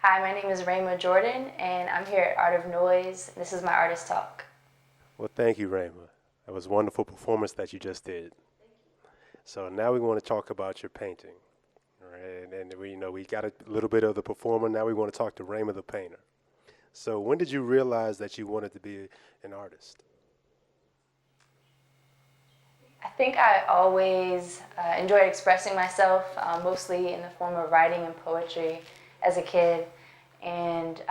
Hi, my name is Rhema Jordan, and I'm here at Art of Noise. This is my artist talk. Well, thank you, Rhema. That was a wonderful performance that you just did. So now we want to talk about your painting. All right, and we got a little bit of the performer. Now we want to talk to Rhema the painter. So when did you realize that you wanted to be an artist? I think I always enjoyed expressing myself, mostly in the form of writing and poetry as a kid. And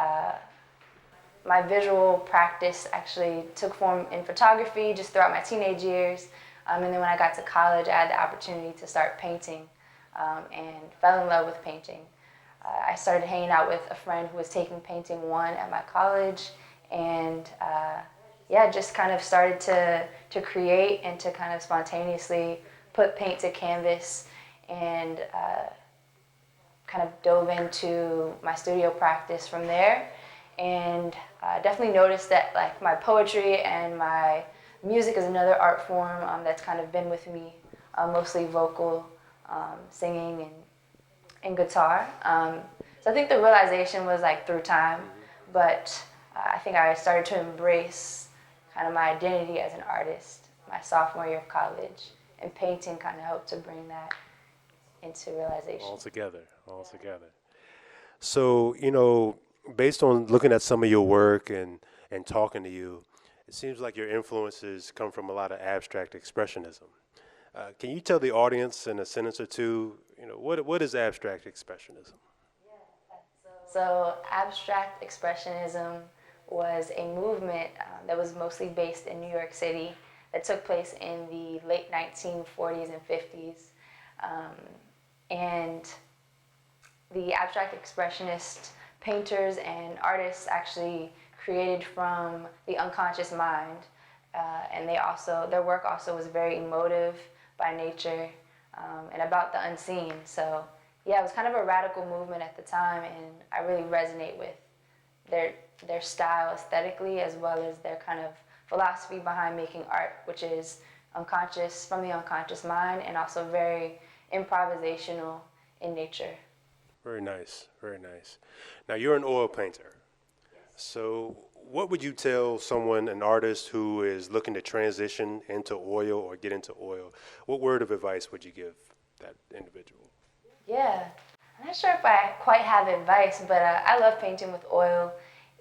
my visual practice actually took form in photography just throughout my teenage years. And then when I got to college, I had the opportunity to start painting and fell in love with painting. I started hanging out with a friend who was taking painting one at my college, and just kind of started to create and to kind of spontaneously put paint to canvas, and kind of dove into my studio practice from there. And definitely noticed that like my poetry and my music is another art form that's kind of been with me, mostly vocal, singing and guitar. So I think the realization was like through time, but I think I started to embrace kind of my identity as an artist my sophomore year of college, and painting kind of helped to bring that into realization. All together. So, based on looking at some of your work and talking to you, it seems like your influences come from a lot of abstract expressionism. Can you tell the audience in a sentence or two, what is abstract expressionism? So abstract expressionism was a movement that was mostly based in New York City that took place in the late 1940s and 50s. And the abstract expressionist painters and artists actually created from the unconscious mind. And their work also was very emotive by nature, and about the unseen. So yeah, it was kind of a radical movement at the time, and I really resonate with their style aesthetically, as well as their kind of philosophy behind making art, which is unconscious, from the unconscious mind, and also very improvisational in nature. Very nice, very nice. Now, you're an oil painter. So, what would you tell someone, an artist who is looking to transition into oil or get into oil? What word of advice would you give that individual? Yeah, I'm not sure if I quite have advice, but I love painting with oil.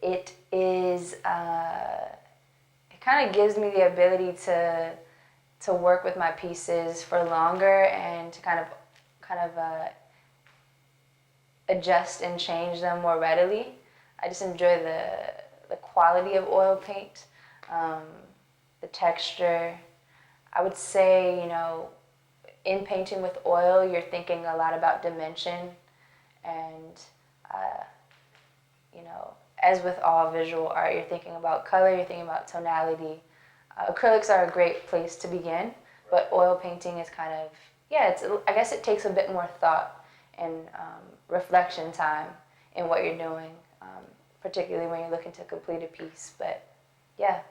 It is, it kind of gives me the ability to work with my pieces for longer and to kind of adjust and change them more readily. I just enjoy the quality of oil paint, um, the texture. I would say, in painting with oil, you're thinking a lot about dimension, and uh, as with all visual art, you're thinking about color, you're thinking about tonality. Acrylics are a great place to begin, but oil painting is kind of, I guess it takes a bit more thought and reflection time in what you're doing, particularly when you're looking to complete a piece. But yeah.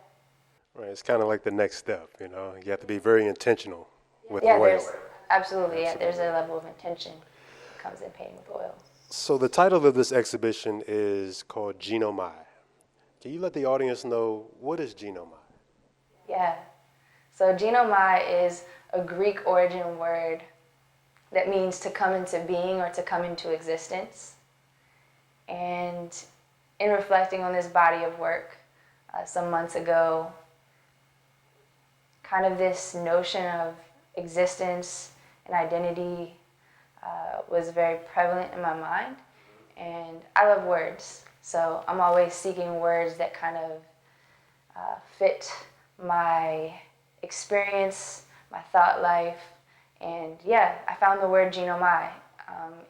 Right, it's kind of like the next step, You have to be very intentional with Yeah, oil. there's a level of intention that comes in painting with oil. So the title of this exhibition is called Genomai. Can you let the audience know what is Genomai? Yeah. So genomai is a Greek origin word that means to come into being or to come into existence. And in reflecting on this body of work some months ago, kind of this notion of existence and identity was very prevalent in my mind. And I love words, so I'm always seeking words that kind of fit my experience, my thought life. And yeah, I found the word genomai.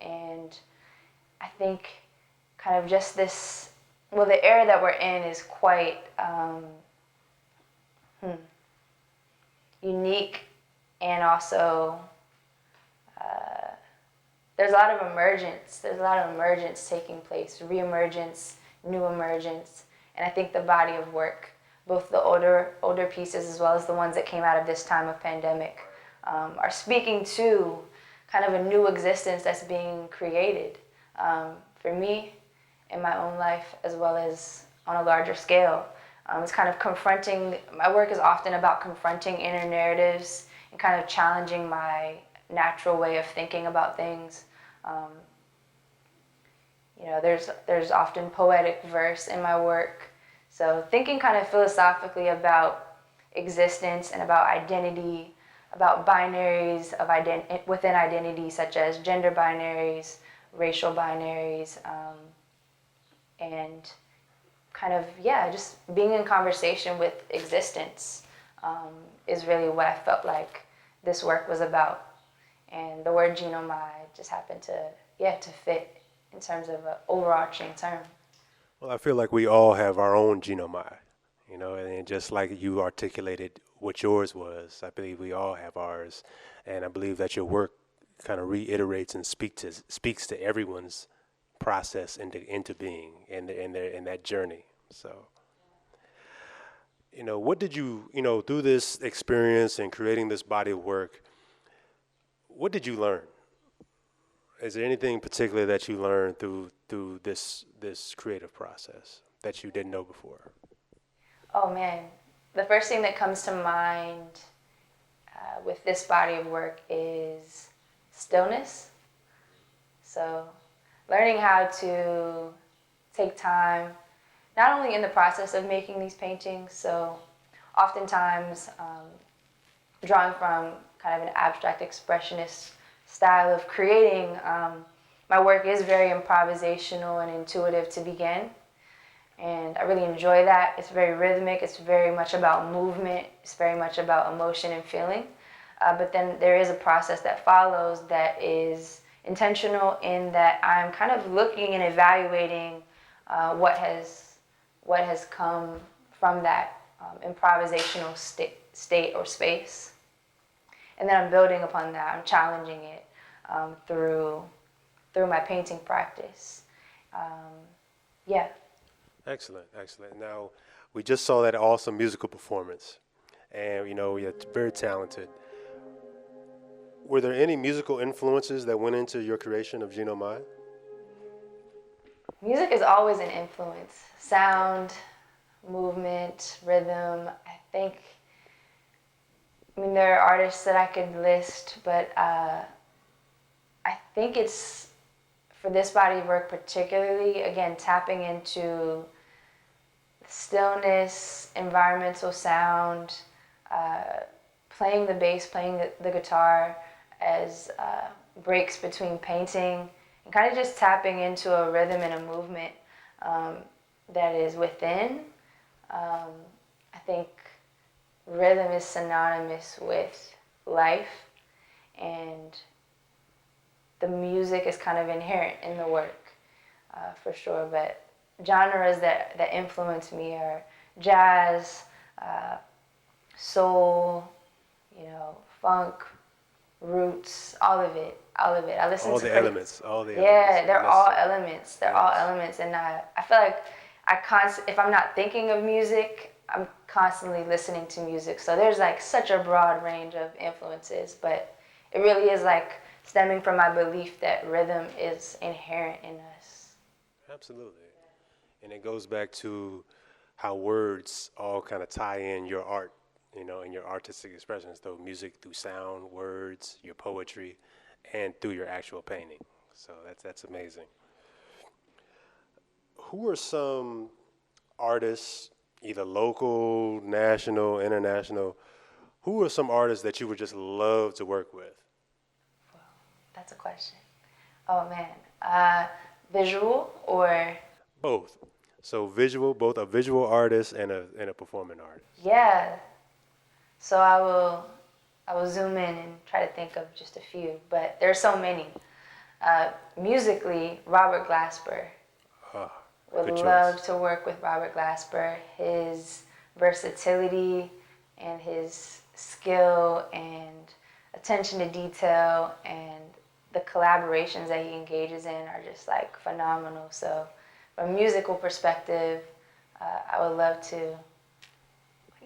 And I think kind of just this, well, the era that we're in is quite unique, and also there's a lot of emergence. There's a lot of emergence taking place, re-emergence, new emergence. And I think the body of work, both the older pieces as well as the ones that came out of this time of pandemic, are speaking to kind of a new existence that's being created for me in my own life as well as on a larger scale. It's kind of confronting, my work is often about confronting inner narratives and kind of challenging my natural way of thinking about things. Um, there's often poetic verse in my work. So thinking kind of philosophically about existence and about identity, about binaries of within identity, such as gender binaries, racial binaries, and kind of, just being in conversation with existence is really what I felt like this work was about. And the word genomai just happened to fit in terms of an overarching term. Well, I feel like we all have our own genomai, and just like you articulated what yours was, I believe we all have ours, and I believe that your work kind of reiterates and speaks to everyone's process into being in that journey. So, what did you, through this experience and creating this body of work, what did you learn? Is there anything particular that you learned through this creative process that you didn't know before? Oh man, the first thing that comes to mind with this body of work is stillness. So learning how to take time, not only in the process of making these paintings, so oftentimes drawing from kind of an abstract expressionist style of creating, my work is very improvisational and intuitive to begin. And I really enjoy that. It's very rhythmic. It's very much about movement. It's very much about emotion and feeling. But then there is a process that follows that is intentional in that I'm kind of looking and evaluating what has come from that improvisational state or space. And then I'm building upon that. I'm challenging it through my painting practice. Yeah. Excellent. Now, we just saw that awesome musical performance, and you're very talented. Were there any musical influences that went into your creation of Genomai? Music is always an influence. Sound, movement, rhythm. There are artists that I could list, but I think it's, for this body of work particularly, again, tapping into stillness, environmental sound, playing the bass, playing the guitar as breaks between painting, and kind of just tapping into a rhythm and a movement that is within. I think rhythm is synonymous with life, and the music is kind of inherent in the work, for sure. But genres that influence me are jazz, soul, funk, roots, all of it. I listen All to the elements, all the yeah, elements. they're all elements. They're all elements, and I feel like if I'm not thinking of music, I'm constantly listening to music. So there's like such a broad range of influences, but it really is like stemming from my belief that rhythm is inherent in us. Absolutely. And it goes back to how words all kind of tie in your art, in your artistic expressions, through music, through sound, words, your poetry, and through your actual painting. So that's amazing. Who are some artists, either local, national, international, who are some artists that you would just love to work with? Well, that's a question. Oh man, visual or? Both. So visual, both a visual artist and a performing artist. Yeah. So I will zoom in and try to think of just a few, but there's so many. Musically, Robert Glasper. Would Good love choice. to work with Robert Glasper. His versatility and his skill and attention to detail and the collaborations that he engages in are just like phenomenal. So from a musical perspective, I would love to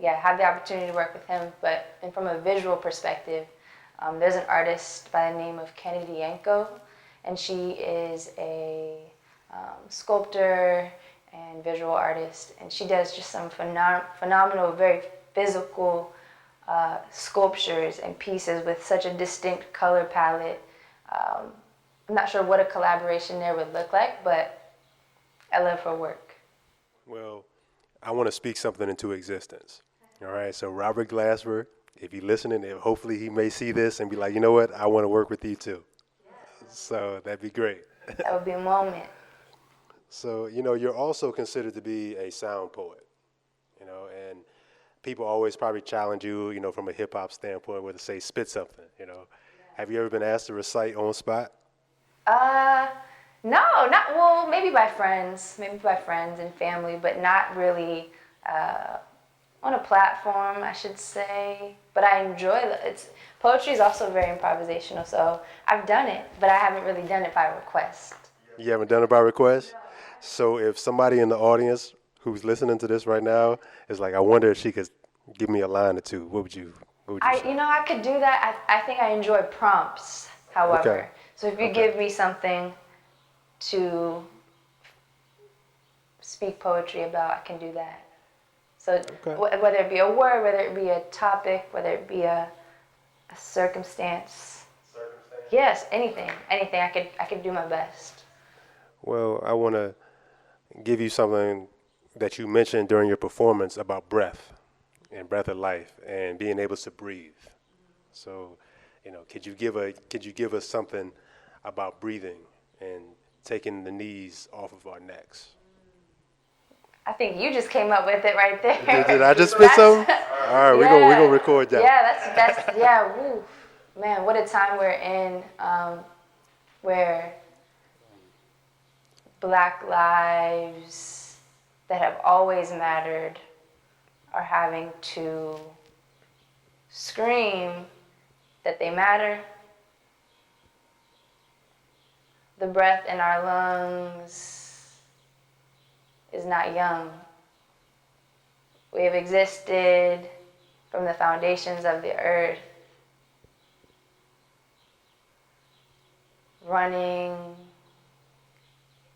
have the opportunity to work with him. And from a visual perspective, there's an artist by the name of Kennedy Yanko, and she is a sculptor and visual artist, and she does just some phenomenal, very physical sculptures and pieces with such a distinct color palette. I'm not sure what a collaboration there would look like, but I love her work. Well, I want to speak something into existence. All right, so Robert Glasper, if you're listening, hopefully he may see this and be like, you know what, I want to work with you too. So that'd be great. That would be a moment. So, you know, you're also considered to be a sound poet, you know, and people always probably challenge you, you know, from a hip hop standpoint, where to say spit something, you know. Have you ever been asked to recite on spot? No, not well. Maybe by friends and family, but not really on a platform, I should say. But I enjoy it. Poetry is also very improvisational, so I've done it, but I haven't really done it by request. You haven't done it by request? So if somebody in the audience who's listening to this right now is like, I wonder if she could give me a line or two, what would you say? I could do that. I think I enjoy prompts, however. Okay. So if you give me something to speak poetry about, I can do that. So whether it be a word, whether it be a topic, whether it be a circumstance. Yes, anything. I could do my best. Well, I want to give you something that you mentioned during your performance about breath and breath of life and being able to breathe. So, you know, could you give us something about breathing and taking the knees off of our necks? I think you just came up with it right there. Did I just spit something? All right, we're gonna record that. Yeah, that's yeah. Woo. Man, what a time we're in, where Black lives that have always mattered are having to scream that they matter. The breath in our lungs is not young. We have existed from the foundations of the earth, running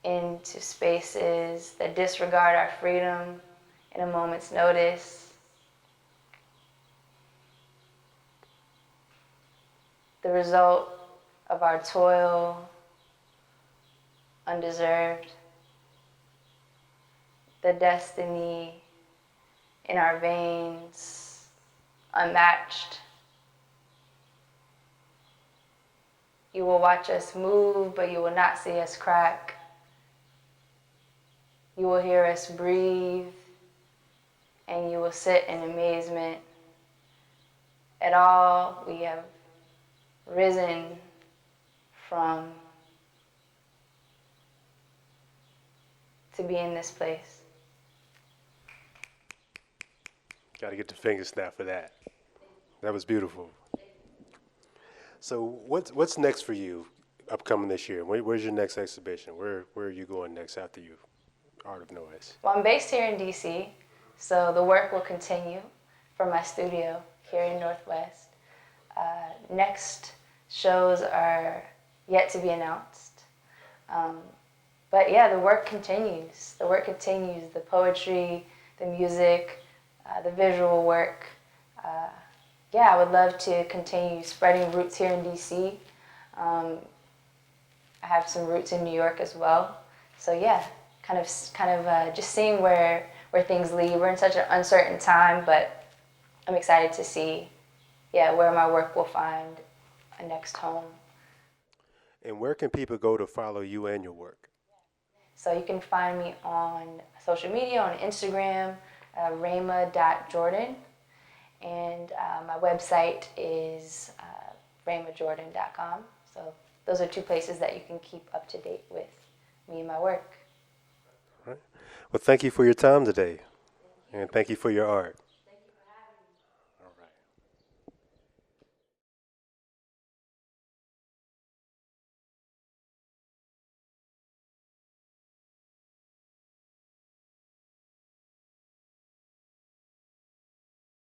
into spaces that disregard our freedom in a moment's notice. The result of our toil, undeserved. The destiny in our veins, unmatched. You will watch us move, but you will not see us crack. You will hear us breathe, and you will sit in amazement at all we have risen from to be in this place. Got to get the finger snap for that. That was beautiful. So what's next for you upcoming this year? Where's your next exhibition? Where are you going next after you? Art of Noise. Well, I'm based here in DC, so the work will continue from my studio here in Northwest. Next shows are yet to be announced. But yeah, the work continues. The work continues. The poetry, the music, the visual work. Yeah, I would love to continue spreading roots here in DC. I have some roots in New York as well. So yeah, kind of just seeing where things lead. We're in such an uncertain time, but I'm excited to see, where my work will find a next home. And where can people go to follow you and your work? So you can find me on social media, on Instagram, Rhema.Jordan. And my website is rhemajordan.com. So those are two places that you can keep up to date with me and my work. All right. Well, thank you for your time today, and thank you for your art.